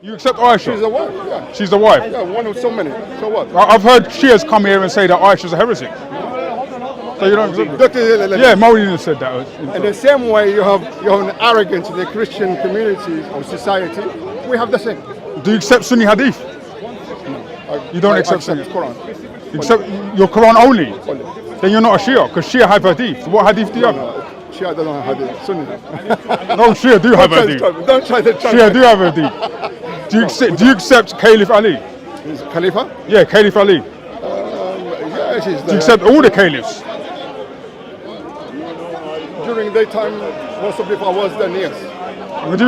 You accept Aisha? She's a wife, yeah. She's the wife? Yeah, one of so many. So what? I've heard Shias come here and say that Aisha's a heretic. So you don't accept it? Yeah, Maulana said that. In the same way you have an arrogance in the Christian community or society, we have the same. Do you accept Sunni hadith? You don't accept Sunni? Quran. You accept your Quran only? Then you're not a Shia, because Shia have hadith. What hadith do you have? Shia doesn't have hadith. Sunni. No, Shia do have hadith. Don't try to Shia do have hadith. Do you accept Caliph Ali? Is Khalifa? Yeah, Caliph Ali. Yeah, she's Do you accept all the caliphs? During daytime, most of the people was then, yes. What do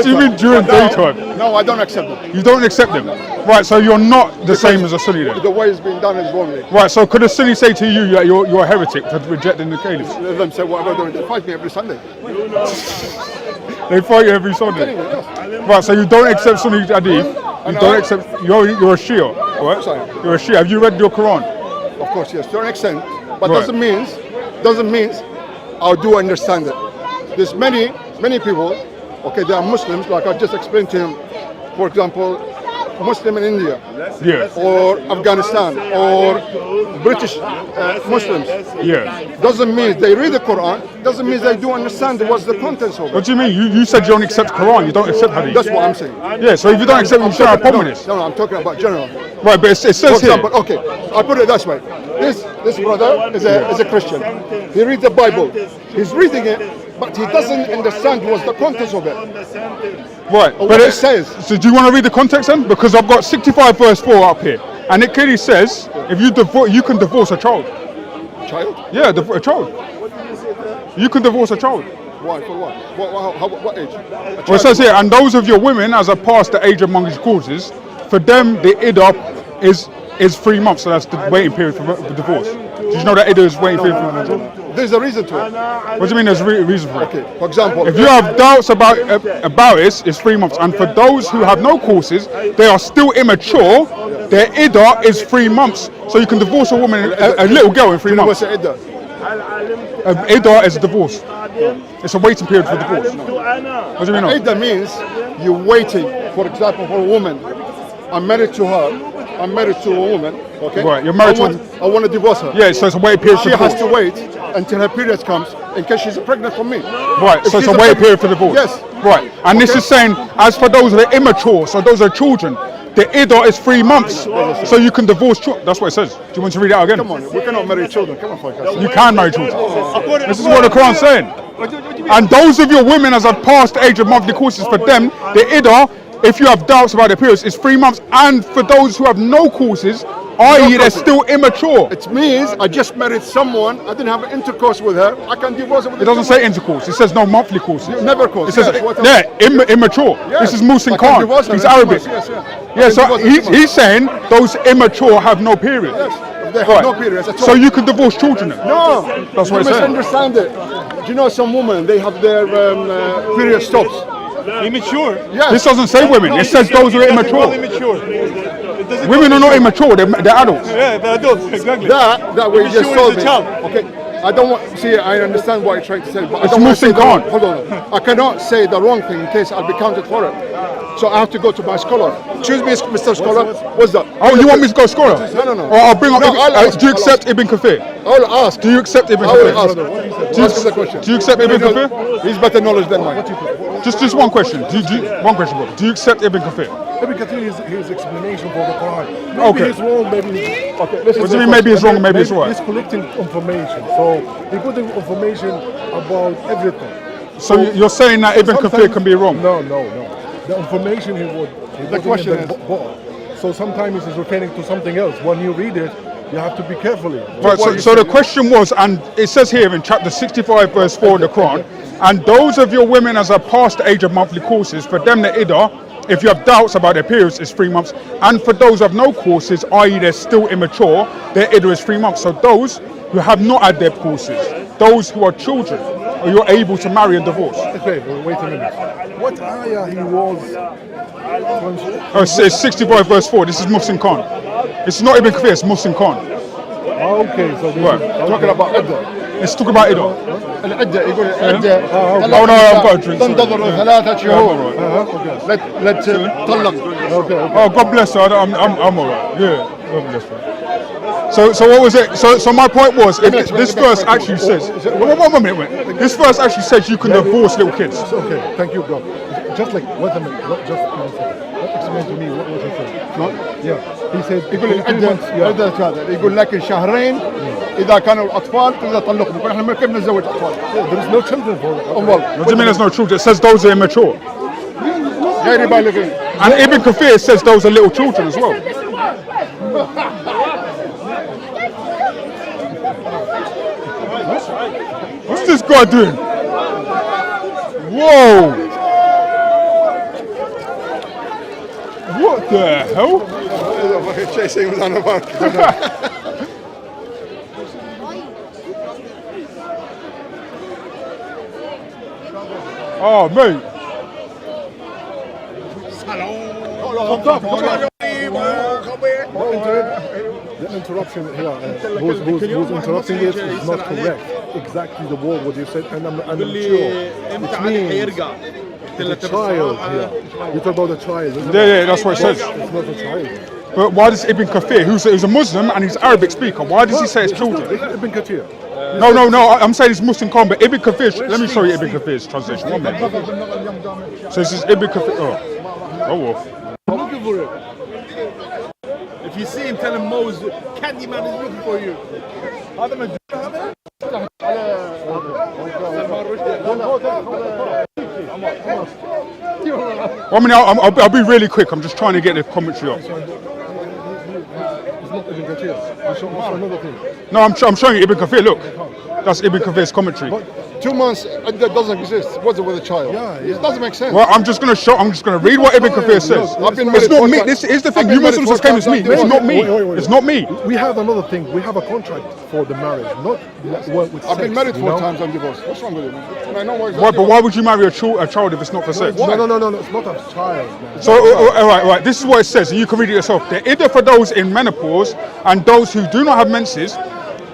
you mean during daytime? No, I don't accept them. You don't accept them? Right, so you're not the same as a Sunni then? The way it's been done is wrongly. Right, so could a Sunni say to you that you're a heretic for rejecting the caliphs? Let them say whatever they're doing. They fight me every Sunday. They fight you every Sunday? Yes. Right, so you don't accept Sunni hadith, you don't accept, you're a Shia, right? Sorry. You're a Shia. Have you read your Quran? Of course, yes, to an extent. But Right. doesn't mean I do understand it. There's many people, okay, they are Muslims, like I just explained to him, for example, Muslim in India, Yeah. or Afghanistan, or British Muslims. Yeah. Doesn't mean they read the Quran, doesn't mean they do understand what's the contents of it. What do you mean? You said you don't accept Quran, you don't accept hadith. That's what I'm saying. Yeah, so if you don't accept it, you shouldn't have a problem with this. No, I'm talking about general. Right, but it For says here. example, okay, I put it this way. This brother is a Christian. He reads the Bible. He's reading it, but he doesn't understand what's the contents of it. Right, What but it says. So do you want to read the context then? Because I've got 65 verse 4 up here, and it clearly says if you can divorce a child. Child? Yeah, a child. You can divorce a child. Why? For what? What age? Well, it says here, and those of your women as are past the age of monkish causes, for them the iddah is 3 months, so that's the waiting period for divorce. Did you know that iddah is waiting period for divorce? There's a reason to it. What do you mean there's a reason for it? Okay, for example, If you have doubts about it, it's 3 months. And for those who have no causes, they are still immature, their iddah is 3 months. So you can divorce a woman, a little girl in 3 you know months. what's the iddah? Iddah is a divorce. It's a waiting period for divorce. What do you mean? No? Iddah means you're waiting, for example, for a woman. I'm married to her. I'm married to a woman. Okay. Right, you're married I want to divorce her. Yeah, so it's a waiting period for She has divorce. to wait until her period comes in case she's pregnant from me. Right, If so it's she's a waiting pregnant- period for divorce. Yes. Right, and this Okay. is saying, as for those that are immature, so those are children, the iddah is 3 months. So you can divorce children. That's what it says. Do you want to read it out again? Come on, we cannot marry children. Come on, for God's sake. You can marry children. This is what the Quran's saying. And those of your women as have passed the age of monthly courses, for them, the iddah, if you have doubts about their periods, is 3 months. And for those who have no courses, i.e. they're still immature. It means I just married someone, I didn't have intercourse with her, I can divorce her with It doesn't say intercourse. It says no monthly courses. Never course. It says, Yes, what immature. Yes. This is Musin I can Khan. divorce her He's in 2 Arabic. months, yes, I Yeah, can so divorce her in 2 months. he's saying those immature have no period. Yes, they have Right. no periods at all. So you can divorce children then? No, That's what you it's saying. misunderstand it. Do you know some women, they have their period stops? Immature. Yes. This doesn't say women. It says those who are immature. Women are not immature. They're adults. Yeah, they're adults, exactly. That way you just Immature told is me. a child. Okay, I don't want, see, I understand what you're trying to say, but I It's don't want to say Musin the wrong, Khan. hold on. I cannot say the wrong thing in case I'll be counted for it. So I have to go to my scholar. Excuse me, Mr. Scholar, what's that? Oh, you want me to go scholar? No. Or I'll bring up. No, I'll ask, do you I'll accept Ibn Kathir? I'll ask. Do you accept Ibn I will Kathir? ask. Ask him the question. Do you accept Ibn Kathir? He's better knowledge than mine. Just one question. One question, bro. Do you accept Ibn Kathir? Ibn Kathir is his explanation for the Quran. Maybe Okay. he's wrong, maybe Okay, listen What to do you the mean maybe it's question. wrong, maybe it's right? he's collecting information. So he put the information about everything. So you're saying that Ibn Kathir Sometimes- can be wrong? No. The information he put question in the is- book. So sometimes he's referring to something else. When you read it, you have to be careful. Right, so the question was, and it says here in chapter 65 verse 4 of the Quran, and those of your women as are past the age of monthly courses, for them the iddah, if you have doubts about their periods, is 3 months. And for those of no courses, i.e. they're still immature, their iddah is 3 months. So those who have not had their courses, those who are children, or you're able to marry and divorce. Okay, wait a minute. What ayah he was? Oh, it's 65 verse 4. This is Musin Khan. It's not Ibn Kathir, it's Musin Khan. Okay, so this Right. is, Talking about Iddah. It's talking about Ida. العدة يقول العدة Oh no, I've got a drink. sorry. تنتظر 3 شهور. Alright. لا تطلق. Oh, God bless her. I'm alright. Yeah, God bless her. So what was it? So my point was, if this verse actually says, one minute, wait. This verse actually says you can divorce little kids. Okay, thank you, God. Just like, wait a minute, just one second. Explain to me what he said. Yeah, he said يقول العدة هذا يقول لكن شهرين إذا كانوا الأطفال تقدر تطلقهم. يقول إحنا كيف نتزوج أطفال؟ there is no children for it. What do you mean there's no children? It says those are immature. غير بالغين. And Ibn Kathir says those are little children as well. What's this guy doing? Whoa! What the hell? Chasing was on the back. Oh, mate. The interruption here, who's interrupting it is not correct. Exactly the word what you said, and I'm sure. It means the child here. You talk about the child. Isn't it? Yeah, that's what it says. It's not a child. But why does Ibn Kathir, who's a Muslim and he's Arabic speaker, why does he say it's children? Ibn Kathir. No, I'm saying it's Muslim calm, but Ibn Kathir, let me show you Ibn Kathir's translation. 1 minute. So this is Ibn Kathir. Oh well. If you see him, tell him Mo's Candyman is looking for you. I mean, I'll be really quick. I'm just trying to get the commentary up. It's not Ibn Kathir. It's another thing. No, I'm showing you Ibn Kathir. Look, that's Ibn Kathir's commentary. 2 months that doesn't exist. What's it with a child? Yeah. It doesn't make sense. Well, I'm just gonna read what Ibn Kathir says. I've been It's married not 4 me. times. This is the thing. I've You been Muslims just married came as 4 me. times. It's not me. Wait. It's not me. We have another thing. We have a contract for the marriage, not one with I've been sex, married you 4 know? times. I'm divorced. What's wrong with it? And I know why. Why, but why would you marry a child if it's not for sex? Why? No, it's not a child, man. So, all right. This is what it says, and you can read it yourself. The iddah for those in menopause and those who do not have menses,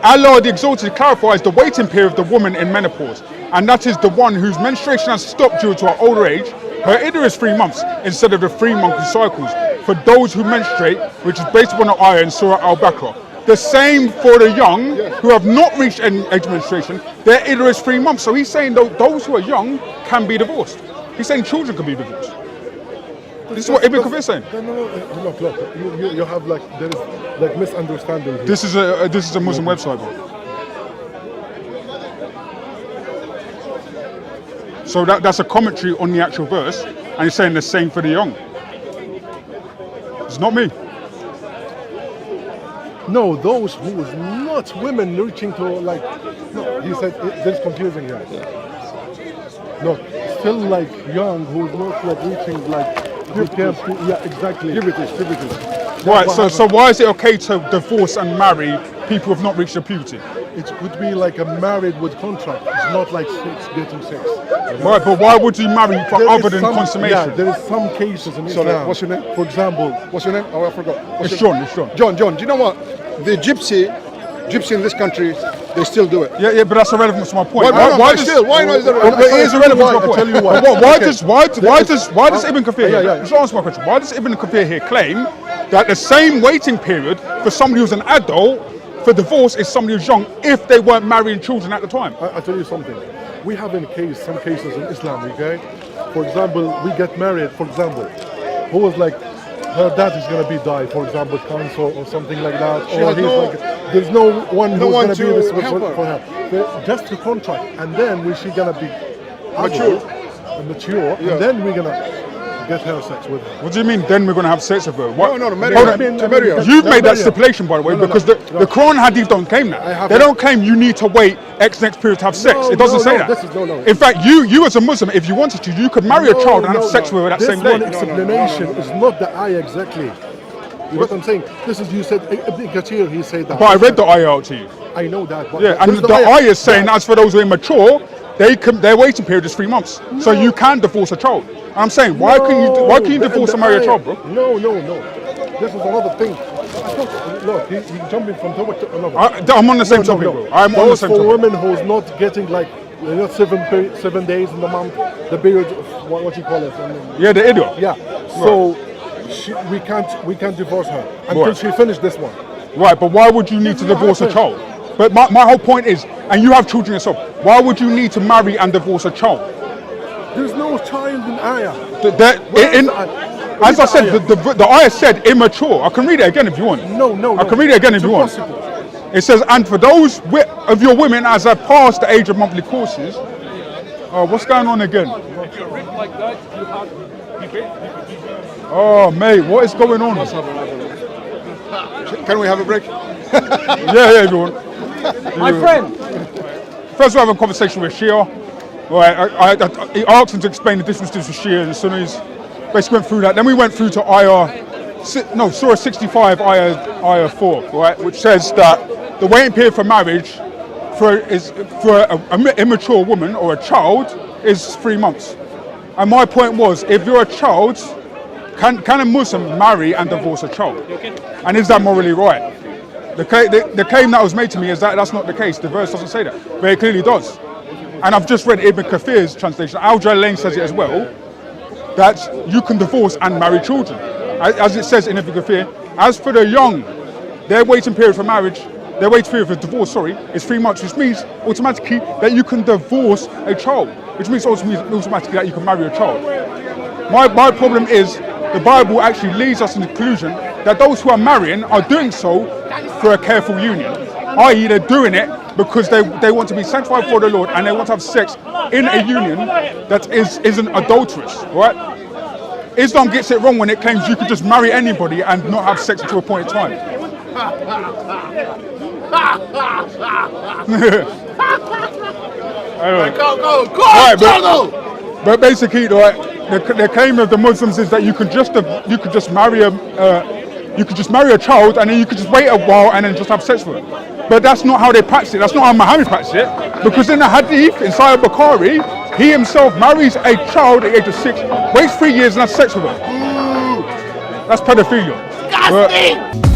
Allah the Exalted clarifies the waiting period of the woman in menopause, and that is the one whose menstruation has stopped due to her older age. Her iddah is 3 months instead of the 3 monthly cycles for those who menstruate, which is based upon the ayah in Surah Al-Baqarah. The same for the young who have not reached age of menstruation. Their iddah is 3 months. So he's saying those who are young can be divorced. He's saying children can be divorced. This is what Ibn Kathir is saying. No, look. You have there is misunderstanding here. This is a Muslim website, bro. So that's a commentary on the actual verse, and he's saying the same for the young. It's not me. No, those who is not women reaching to no, he said there's confusing here. No, still young who's not reaching yeah, exactly. Puberty. Right. So why is it okay to divorce and marry people who have not reached their puberty? It could be like a married with contract. It's not like getting sex. Right. But why would you marry for There other is than some- consummation? Yeah, there is some cases in Sorry, Islam. what's your name? For example, What's your name? Oh, I forgot. It's John. It's John. John. Do you know what? The gypsy in this country, they still do it. Yeah, but that's irrelevant to my point. Why not does- still? Why not? Is it Well, it is irrelevant to my I'll point. tell you why. Why does Ibn Kathir here? Just answer my question. Why does Ibn Kathir here claim that the same waiting period for somebody who's an adult for divorce is somebody who's young if they weren't marrying children at the time? I'll tell you something. We have some cases in Islam, okay? For example, we get married, for example, who was her dad is going to be died, for example, cancer or something like that. has no- there's no one who's one going to be to responsible help for her. Just the contract, and then she's going to be mature, and then we're going to get her sex with her. What do you mean? Then we're going to have sex with her? What? No, marry Hold her. on. To marry her. You've made that Yeah. stipulation, by the way, No, because no. the Quran Hadith don't claim that. have They it. don't claim you need to wait X next period to have sex. No, It doesn't no, say no, that. this is- no. In fact, you as a Muslim, if you wanted to, you could marry a child and have sex with her that this same day. one explanation is not the ayah exactly. You know what I'm saying? This is, you said, Ibn Kathir, he said that. But I read the ayah out to you. I know that. But Yeah, and there's the ayah is saying, as for those who are immature, their waiting period is 3 months. So you can divorce a child. And I'm saying, why can you divorce and marry a child, bro? No. This is another thing. Look, he's jumping from topic to another. I'm on the same topic, bro. I'm on the Those same for topic. women who's not getting like, you know, 7 days in the month, the period, what you call it? Yeah, the idiot. Yeah. So we can't divorce her until Right. she finished this one. Right, but why would you need to divorce a child? But my whole point is, and you have children yourself, why would you need to marry and divorce a child? There's no child in Ayah. As I said, the ayah said immature. I can read it again if you want. No. I can read it again if you want. Impossible. It says, and for those of your women as are past the age of monthly courses. What's going on again? If you're rich like that, you have Oh, mate, what is going on? Can we have a break? Yeah, if you want. My friend. First, we have a conversation with Shia. Right, he asked him to explain the difference between Shia and Sunnis. Basically went through that. Then we went through to Surah 65, ayah 4, right, which says that the waiting period for marriage for an immature woman or a child is 3 months. And my point was, if you're a child, can a Muslim marry and divorce a child? And is that morally right? The claim that was made to me is that that's not the case. The verse doesn't say that, but it clearly does. And I've just read Ibn Kathir's translation. Al-Jalalain says it as well, that you can divorce and marry children. As it says in Ibn Kathir, as for the young, their waiting period for marriage, their waiting period for divorce, is 3 months, which means automatically that you can divorce a child, which means automatically that you can marry a child. My problem is, the Bible actually leads us to the conclusion that those who are marrying are doing so for a careful union, i.e. they're doing it because they want to be sanctified for the Lord and they want to have sex in a union that isn't adulterous, right? Islam gets it wrong when it claims you could just marry anybody and not have sex until a point in time. Anyway. Go! Right, but basically, right, the claim of the Muslims is that you could just marry a child and then you could just wait a while and then just have sex with it. But that's not how they practice it. That's not how Muhammad practiced it. Because in the Hadith, in Sahih Bukhari, he himself marries a child at the age of 6, waits 3 years and has sex with her. That's pedophilia. Disgusting!